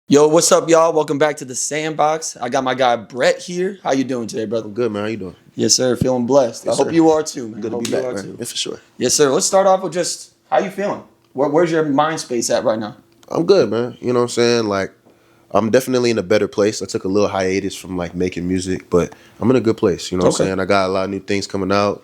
Yo, what's up, y'all? Welcome back to the Sandbox. I got my guy Brett here. How you doing today, brother? I'm good, man. How you doing? Yes, sir. Feeling blessed. Yes, I hope sir. you are too, man. Good I to hope be you back, are man. too. Yeah, for sure. Yes, sir. Let's start off with just how you feeling. Where's your mind space at right now? I'm good, man. You know what I'm saying? Like, I'm definitely in a better place. I took a little hiatus from like making music, but I'm in a good place. You know what I'm Okay. saying? I got a lot of new things coming out,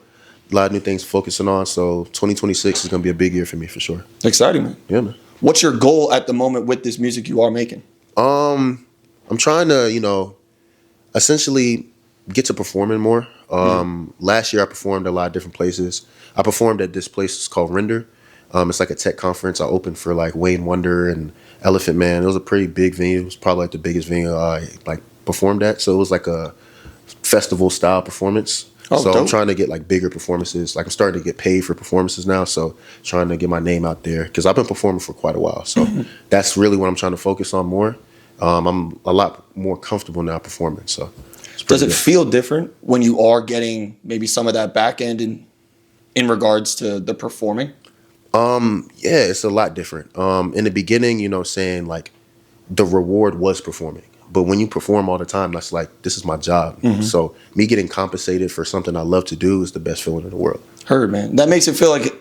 a lot of new things focusing on. So 2026 is gonna be a big year for me for sure. Exciting, man. Yeah, man. What's your goal at the moment with this music you are making? Um, I'm trying to, essentially get to performing more. Last year I performed a lot of different places. I performed at this place it's called Render. It's like a tech conference. I opened for like Wayne Wonder and Elephant Man. It was a pretty big venue. It was probably like the biggest venue I like performed at. So it was like a festival style performance. Oh, So I'm dope. trying to get like bigger performances. Like I'm starting to get paid for performances now. So trying to get my name out there because I've been performing for quite a while. So that's really what I'm trying to focus on more. I'm a lot more comfortable now performing. So it's Does pretty it good. feel different when you are getting maybe some of that back end in regards to the performing? Yeah, it's a lot different. In the beginning, saying like the reward was performing. But when you perform all the time, that's like, this is my job. So me getting compensated for something I love to do is the best feeling in the world. Heard, man. That makes it feel like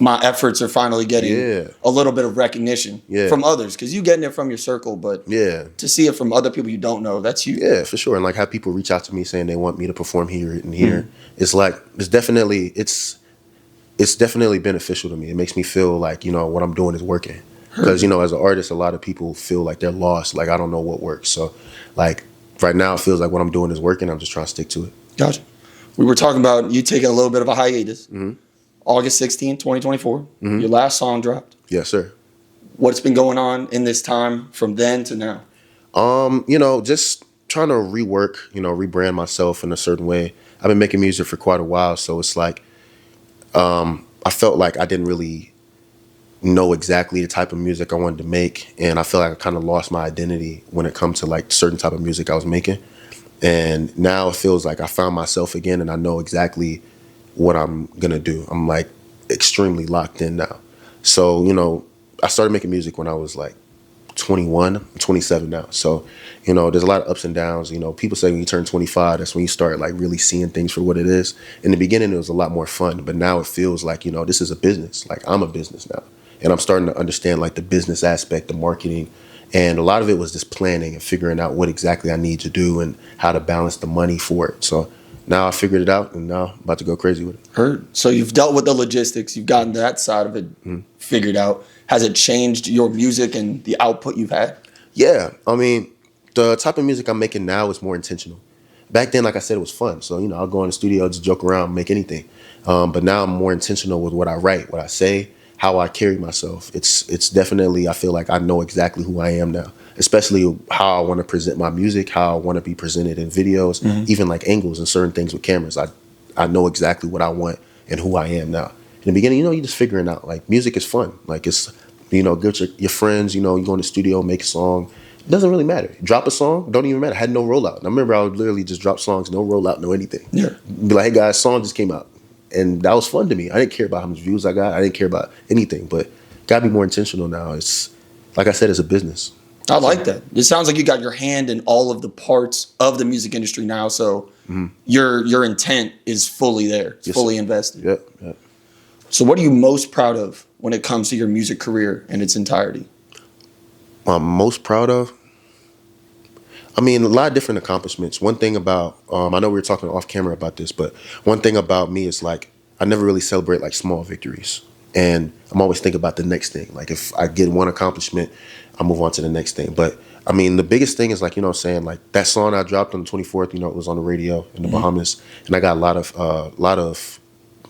my efforts are finally getting Yeah. a little bit of recognition Yeah. from others because you getting it from your circle, but Yeah. to see it from other people you don't know, that's huge. Yeah, for sure. And like have people reach out to me saying they want me to perform here and here. It's like it's definitely beneficial to me. It makes me feel like, what I'm doing is working. Because, as an artist, a lot of people feel like they're lost. Like, I don't know what works. So, like, right now, it feels like what I'm doing is working. I'm just trying to stick to it. Gotcha. We were talking about you taking a little bit of a hiatus. August 16th, 2024. Your last song dropped. Yes, sir. What's been going on in this time from then to now? Just trying to rebrand myself in a certain way. I've been making music for quite a while. So it's like, I felt like I didn't really know exactly the type of music I wanted to make, and I feel like I kind of lost my identity when it comes to like certain type of music I was making. And now it feels like I found myself again, and I know exactly what I'm gonna do. I'm like extremely locked in now. So I started making music when I was like 21. I'm 27 now. So there's a lot of ups and downs. People say when you turn 25, that's when you start like really seeing things for what it is. In the beginning, it was a lot more fun, but now it feels like this is a business. Like I'm a business now. And I'm starting to understand like the business aspect, the marketing, and a lot of it was just planning and figuring out what exactly I need to do and how to balance the money for it. So now I figured it out, and now I'm about to go crazy with it. Heard. So you've dealt with the logistics. You've gotten that side of it figured out. Has it changed your music and the output you've had? Yeah, I mean, the type of music I'm making now is more intentional. Back then, like I said, it was fun. So I'll go in the studio, just joke around, make anything. But now I'm more intentional with what I write, what I say, how I carry myself. It's definitely, I feel like I know exactly who I am now, especially how I want to present my music, how I want to be presented in videos, even like angles and certain things with cameras. I know exactly what I want and who I am now. In the beginning, you're just figuring out like music is fun. Like it's, get your friends, you go in the studio, make a song. It doesn't really matter. Drop a song, don't even matter. I had no rollout. And I remember I would literally just drop songs, no rollout, no anything. Yeah. Be like, hey guys, song just came out. And that was fun to me. I didn't care about how much views I got. I didn't care about anything. But gotta be more intentional now. It's like I said, it's a business. I like that. It sounds like you got your hand in all of the parts of the music industry now. So your intent is fully there. It's Yes, fully sir. invested. Yep. So what are you most proud of when it comes to your music career in its entirety? I'm most proud of. I mean, a lot of different accomplishments. One thing about, I know we were talking off camera about this, but one thing about me is like, I never really celebrate like small victories. And I'm always thinking about the next thing. Like if I get one accomplishment, I move on to the next thing. But I mean, the biggest thing is like, what I'm saying, like that song I dropped on the 24th, it was on the radio in the Bahamas. And I got a lot of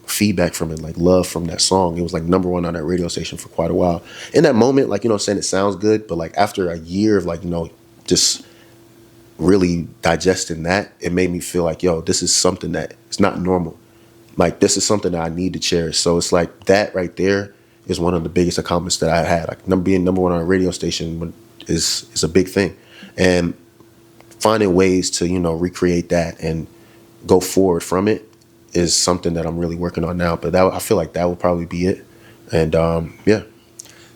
feedback from it, like love from that song. It was like number one on that radio station for quite a while. In that moment, like, saying it sounds good, but like after a year of like, just really digesting that, it made me feel like, yo, this is something that is not normal. Like this is something that I need to cherish. So it's like that right there is one of the biggest accomplishments that I had. Like being number one on a radio station is a big thing. And finding ways to, recreate that and go forward from it is something that I'm really working on now. But I feel like that will probably be it. And yeah.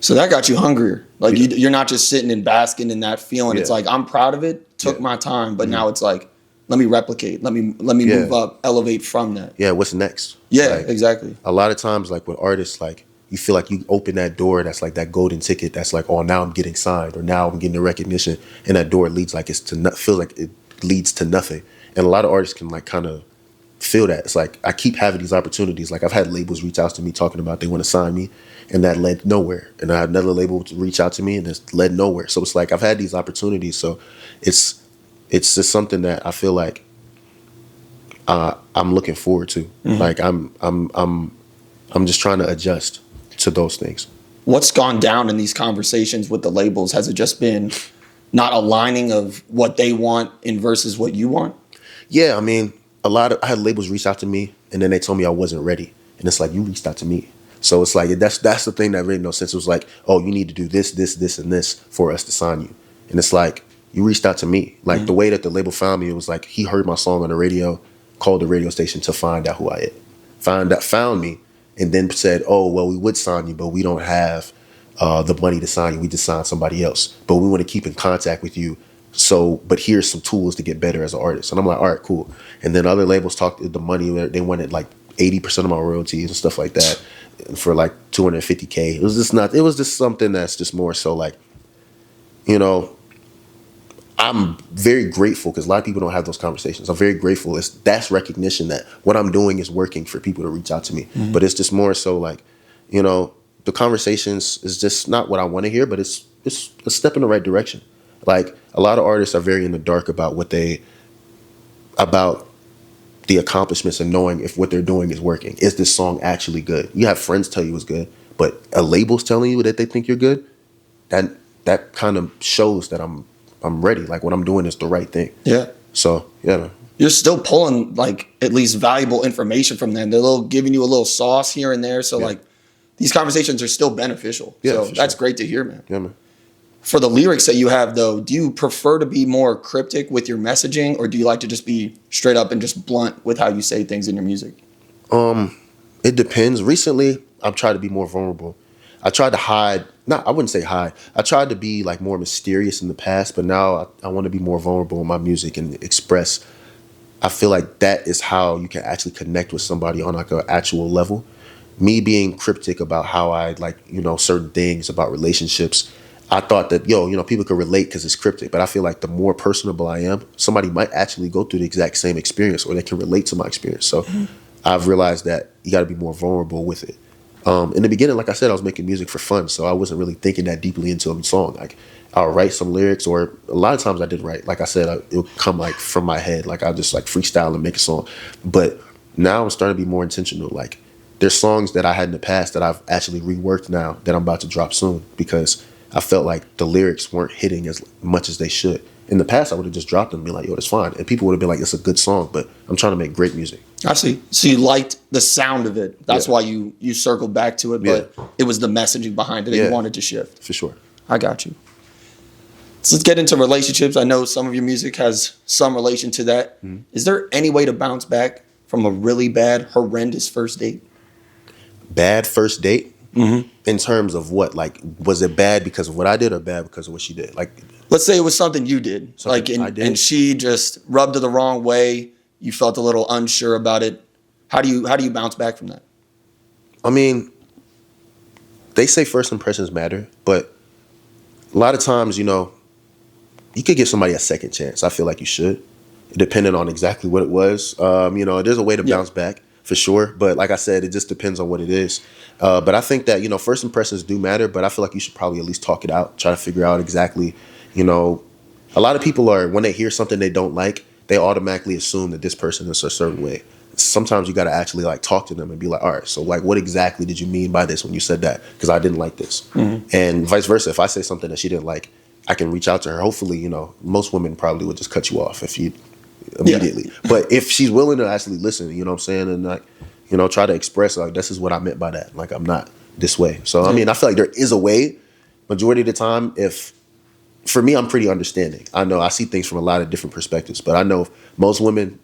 So that got you hungrier. Like you're not just sitting and basking in that feeling. Yeah. It's like, I'm proud of it. Took my time, but now it's like, let me replicate. Let me move up, elevate from that. Yeah, what's next? Yeah, Like, exactly. a lot of times, like with artists, like you feel like you open that door that's like that golden ticket that's like, oh, now I'm getting signed or now I'm getting the recognition, and that door leads like it's to feels like it leads to nothing. And a lot of artists can like kind of feel that. It's like I keep having these opportunities. Like I've had labels reach out to me talking about they want to sign me, and that led nowhere. And I had another label to reach out to me, and it's led nowhere. So it's like I've had these opportunities. So it's just something that I feel like I'm looking forward to. Like I'm just trying to adjust to those things. What's gone down in these conversations with the labels? Has it just been not aligning of what they want in versus what you want? Yeah, I mean, I had labels reach out to me, and then they told me I wasn't ready. And it's like, you reached out to me. So it's like, that's the thing that made no sense. It was like, oh, you need to do this, this, this, and this for us to sign you. And it's like, you reached out to me. Like the way that the label found me, it was like he heard my song on the radio, called the radio station to find out who I am. Found me, and then said, oh, well, we would sign you, but we don't have the money to sign you. We just signed somebody else. But we want to keep in contact with you. So, but here's some tools to get better as an artist. And I'm like, all right, cool. And then other labels talked the money. They wanted like 80% of my royalties and stuff like that for like $250K. It was just something that's just more so like, you know, I'm very grateful because a lot of people don't have those conversations. I'm very grateful. That's recognition that what I'm doing is working for people to reach out to me. But it's just more so like, you know, the conversations is just not what I want to hear, but it's a step in the right direction. Like a lot of artists are very in the dark about about the accomplishments and knowing if what they're doing is working. Is this song actually good? You have friends tell you it's good, but a label's telling you that they think you're good. That kind of shows that I'm ready. Like what I'm doing is the right thing. Yeah. So yeah. You're still pulling like at least valuable information from them. They're giving you a little sauce here and there. So like these conversations are still beneficial. Yeah, so that's sure. great to hear, man. Yeah, man. For the lyrics that you have though, do you prefer to be more cryptic with your messaging, or do you like to just be straight up and just blunt with how you say things in your music? It depends. Recently, I've tried to be more vulnerable. I tried to hide. I wouldn't say hide. I tried to be like more mysterious in the past, but now I want to be more vulnerable in my music and express. I feel like that is how you can actually connect with somebody on like an actual level. Me being cryptic about how I like, you know, certain things about relationships. I thought that, people could relate because it's cryptic, but I feel like the more personable I am, somebody might actually go through the exact same experience or they can relate to my experience. So I've realized that you got to be more vulnerable with it. In the beginning, like I said, I was making music for fun, so I wasn't really thinking that deeply into a song. Like I'll write some lyrics, or a lot of times I didn't write. Like I said, it would come like from my head. Like I'll just like freestyle and make a song. But now I'm starting to be more intentional. Like there's songs that I had in the past that I've actually reworked now that I'm about to drop soon because I felt like the lyrics weren't hitting as much as they should. In the past, I would have just dropped them and be like, yo, that's fine. And people would have been like, it's a good song, but I'm trying to make great music. I see. So you liked the sound of it. That's why you circled back to it, but it was the messaging behind it that you wanted to shift. For sure. I got you. So let's get into relationships. I know some of your music has some relation to that. Is there any way to bounce back from a really bad, horrendous first date? Bad first date? In terms of what? Like, was it bad because of what I did or bad because of what she did? Like, let's say it was something you did. And she just rubbed it the wrong way. You felt a little unsure about it. How do you bounce back from that? I mean, they say first impressions matter, but a lot of times, you could give somebody a second chance. I feel like you should, depending on exactly what it was. There's a way to bounce back for sure. But like I said, it just depends on what it is. But I think that, first impressions do matter, but I feel like you should probably at least talk it out, try to figure out exactly, a lot of people when they hear something they don't like, they automatically assume that this person is a certain way. Sometimes you got to actually like talk to them and be like, all right, so like what exactly did you mean by this when you said that? Because I didn't like this. And vice versa. If I say something that she didn't like, I can reach out to her. Hopefully, most women probably would just cut you off if you immediately. But if she's willing to actually listen, you know what I'm saying? And like, try to express like, this is what I meant by that. Like, I'm not this way. So, I mean, I feel like there is a way. Majority of the time, for me, I'm pretty understanding. I know I see things from a lot of different perspectives, but I know most women,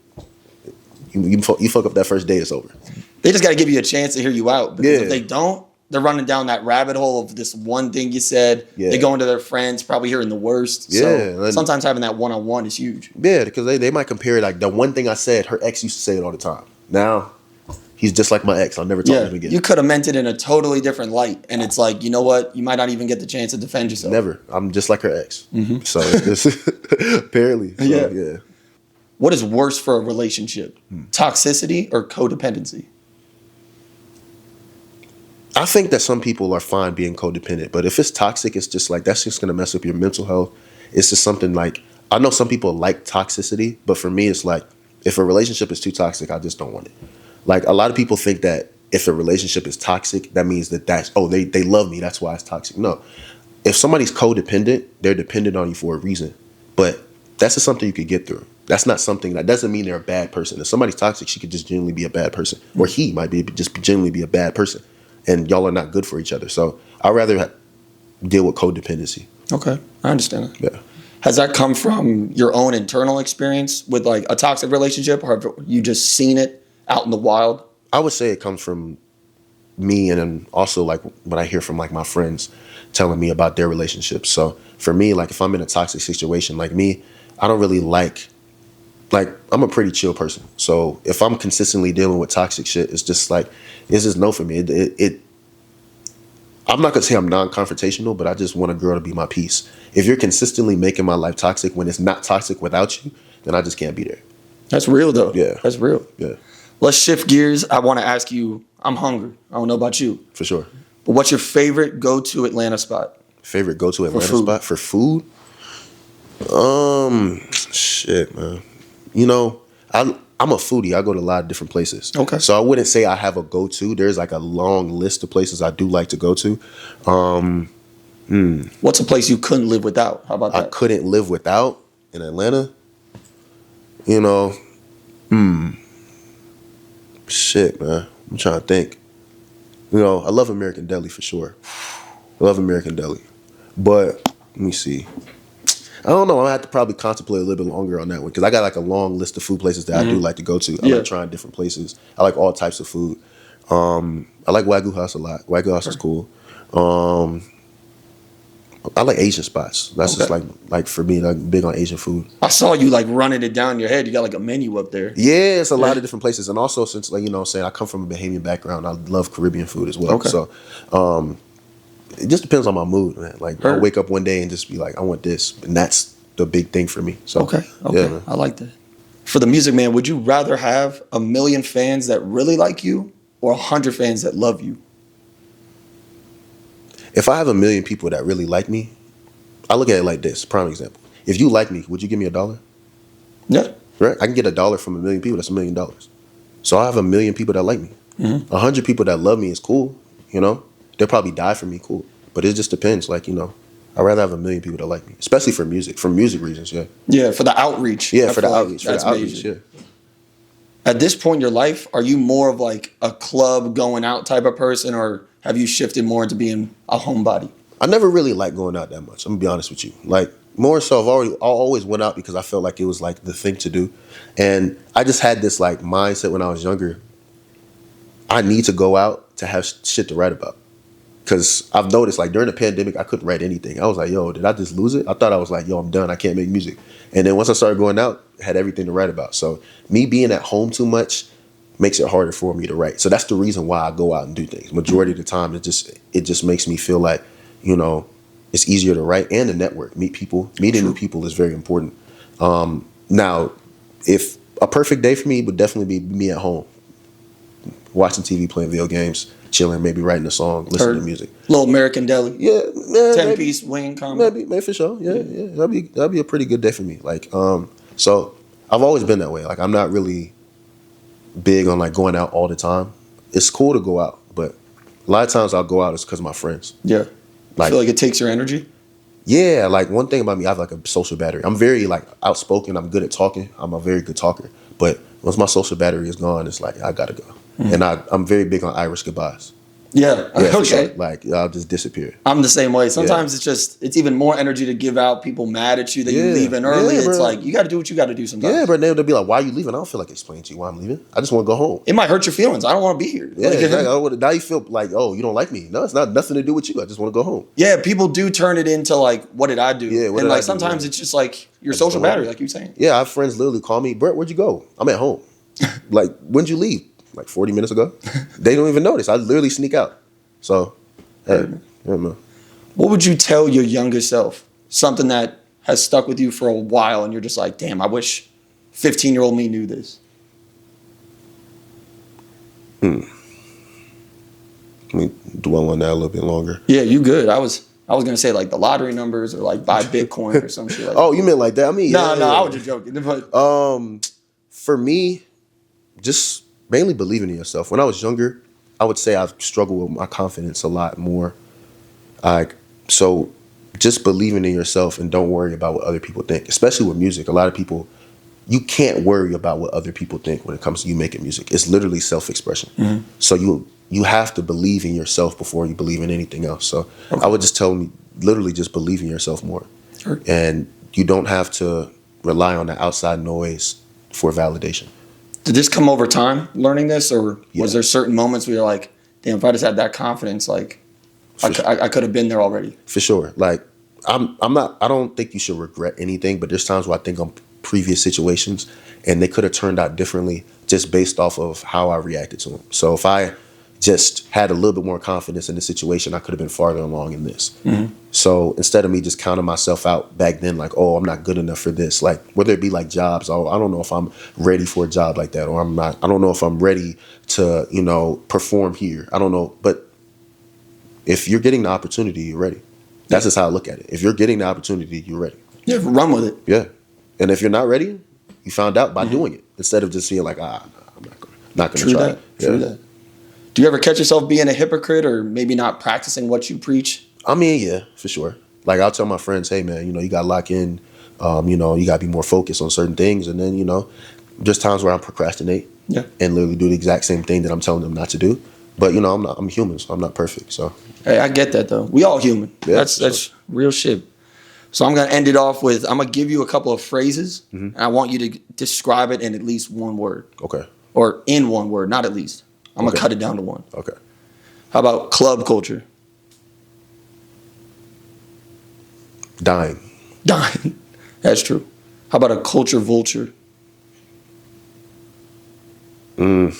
you fuck up that first date, it's over. They just got to give you a chance to hear you out. Because if they don't, they're running down that rabbit hole of this one thing you said. Yeah. They go into their friends, probably hearing the worst. Yeah, So and- sometimes having that one-on-one is huge. Yeah, because they might compare it like the one thing I said, her ex used to say it all the time. Now, he's just like my ex. I'll never talk to him again. You could have meant it in a totally different light. And it's like, you know what? You might not even get the chance to defend yourself. Never. I'm just like her ex. So it's apparently. So, yeah. What is worse for a relationship? Toxicity or codependency? I think that some people are fine being codependent, but if it's toxic, it's just like, that's just going to mess up your mental health. It's just something like, I know some people like toxicity, but for me, it's like, if a relationship is too toxic, I just don't want it. Like, a lot of people think that if a relationship is toxic, that means that they love me, that's why it's toxic. No. If somebody's codependent, they're dependent on you for a reason. But that's just something you could get through. That's not something, that doesn't mean they're a bad person. If somebody's toxic, she could just genuinely be a bad person. Or he might be just genuinely be a bad person. And y'all are not good for each other. So I'd rather deal with codependency. Okay, I understand that. Yeah. Has that come from your own internal experience with like a toxic relationship, or have you just seen it out in the wild? I would say it comes from me, and then also like what I hear from like my friends telling me about their relationships. So for me, like if I'm in a toxic situation, like me, I don't really like I'm a pretty chill person. So if I'm consistently dealing with toxic shit, it's just no for me. I'm not gonna say I'm non-confrontational, but I just want a girl to be my peace. If you're consistently making my life toxic when it's not toxic without you, then I just can't be there. That's real though. Yeah. That's real. Yeah, Let's shift gears. I want to ask you, I'm hungry. I don't know about you, for sure. but what's your favorite go-to Atlanta spot? Favorite go-to Atlanta food. spot for food? Shit, man. You know, I'm a foodie. I go to a lot of different places. Okay. So I wouldn't say I have a go-to. There's like a long list of places I do like to go to. What's a place you couldn't live without? How about I that? couldn't live without in Atlanta. You know, shit, man. I'm trying to think. You know, I love American Deli for sure. I love American Deli. But let me see. I don't know. I'm gonna have to probably contemplate a little bit longer on that one, because I got like a long list of food places that I do like to go to. I like trying different places. I like all types of food. I like Wagyu House a lot. Wagyu House is cool. I like Asian spots. That's just like for me, like big on Asian food. I saw you like running it down your head. You got like a menu up there. Yeah, it's a lot of different places. And also, since like, you know what I'm saying, I come from a Bahamian background, I love Caribbean food as well. Okay. So it just depends on my mood, man. Like I'll wake up one day and just be like, I want this. And that's the big thing for me. So Okay. yeah, man. I like that. For the music, man, would you rather have 1 million fans that really like you or 100 fans that love you? If I have 1 million people that really like me, I look at it like this. Prime example. If you like me, would you give me $1? Yeah. Right? I can get $1 from 1 million people. That's $1 million. So I have 1 million people that like me. 100 people that love me is cool. You know, they'll probably die for me. Cool. But it just depends. Like, you know, I'd rather have 1 million people that like me, especially for music reasons. Yeah. Yeah, for the outreach. Yeah, I for the feel like outreach. For that's the outreach. major. Yeah. At this point in your life, are you more of like a club going out type of person, or have you shifted more into being a homebody? I never really liked going out that much. I'm gonna be honest with you. Like more so, I always went out because I felt like it was like the thing to do, and I just had this like mindset when I was younger. I need to go out to have shit to write about, because I've noticed like during the pandemic I couldn't write anything. I was like, yo, did I just lose it? I thought I was like, yo, I'm done. I can't make music. And then once I started going out, I had everything to write about. So me being at home too much makes it harder for me to write. So that's the reason why I go out and do things. Majority of the time, it just makes me feel like, you know, it's easier to write and to network, meet people. Meeting new people is very important. Now, if a perfect day for me would definitely be me at home, watching TV, playing video games, chilling, maybe writing a song, listening to music. Little American Deli. Yeah, 10-piece wing combo. maybe for sure. Yeah. That'd be a pretty good day for me. Like, so I've always been that way. Like, I'm not really big on like going out all the time. It's cool to go out, but a lot of times I'll go out is because of my friends. Yeah. I feel like it takes your energy. Yeah, like one thing about me, I have like a social battery. I'm very like outspoken. I'm good at talking. I'm a very good talker. But once my social battery is gone, it's like I gotta go. And I'm very big on Irish goodbyes. Yeah. Yeah, for Okay. sure. Like I'll just disappear. I'm the same way. Sometimes it's even more energy to give out. People mad at you that you Yeah. leaving early. Yeah, It's bro. like you got to do what you got to do sometimes. Yeah, but they'll be like, "Why are you leaving?" I don't feel like explaining to you why I'm leaving. I just want to go home. It might hurt your feelings. I don't want to be here. Yeah, Like, exactly. Now you feel like, oh, you don't like me. No, it's not nothing to do with you. I just want to go home. yeah, people do turn it into like, what did I do? Yeah, what and did I like do? sometimes Yeah. it's just like your just social don't like battery, it. like you saying. Yeah, I have friends literally call me, Brett, where'd you go? I'm at home. Like, when'd you leave? Like 40 minutes ago. They don't even notice. I literally sneak out. So, hey, yeah, man. What would you tell your younger self? Something that has stuck with you for a while, and you're just like, damn, I wish 15-year-old me knew this. Let me dwell on that a little bit longer. Yeah, you good. I was gonna say like the lottery numbers or like buy Bitcoin or some shit like that. Oh, you meant like that? I mean, No, yeah. I was just joking. But For me, just mainly believing in yourself. When I was younger, I would say I've struggled with my confidence a lot more. So just believing in yourself and don't worry about what other people think, especially with music. A lot of people, you can't worry about what other people think when it comes to you making music. It's literally self-expression. Mm-hmm. So you have to believe in yourself before you believe in anything else. So I would just tell me, literally just believe in yourself more. Sure. And you don't have to rely on the outside noise for validation. Did this come over time, learning this, or Yeah. was there certain moments where you're like, damn, if I just had that confidence, like I could have been there already? For sure. Like I don't think you should regret anything, but there's times where I think on previous situations and they could have turned out differently just based off of how I reacted to them. So if I just had a little bit more confidence in the situation, I could have been farther along in this. Mm-hmm. So instead of me just counting myself out back then, like, oh, I'm not good enough for this, like whether it be like jobs, oh, I don't know if I'm ready for a job like that, or I don't know if I'm ready to, perform here. I don't know. But if you're getting the opportunity, you're ready. That's just how I look at it. If you're getting the opportunity, you're ready. Yeah, run with it. Yeah. And if you're not ready, you found out by doing it instead of just being like, no, I'm not going to try. True that. Do you ever catch yourself being a hypocrite or maybe not practicing what you preach? I mean, yeah, for sure. Like I'll tell my friends, hey man, you got to lock in, you got to be more focused on certain things. And then, just times where I procrastinate and literally do the exact same thing that I'm telling them not to do. But, I'm human, so I'm not perfect. So, hey, I get that though. We all human. Yeah, that's real shit. So I'm going to end it off with, I'm going to give you a couple of phrases and I want you to describe it in at least one word. Okay. Or in one word, not at least. I'm going to cut it down to one. Okay. How about club culture? Dying. That's true. How about a culture vulture? I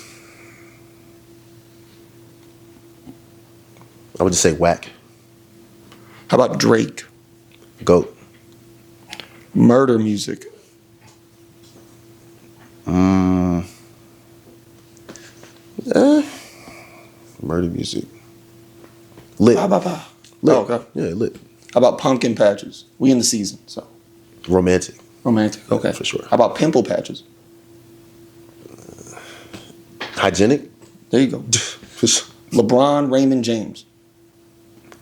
would just say whack. How about Drake? Goat. Murder music. Murder music. Lit. Bah, bah, bah. Lit. Oh, okay. Yeah, lit. How about pumpkin patches? We in the season, so. Romantic. Romantic. Okay. For sure. How about pimple patches? Hygienic. There you go. LeBron, Raymond James.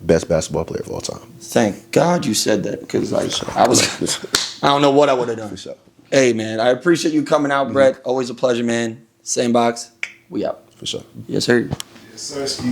Best basketball player of all time. Thank God you said that because I don't know what I would have done. For sure. Hey man, I appreciate you coming out, Brett. Always a pleasure, man. Sandbox, we out. For sure. Yes, sir. Yes, sir.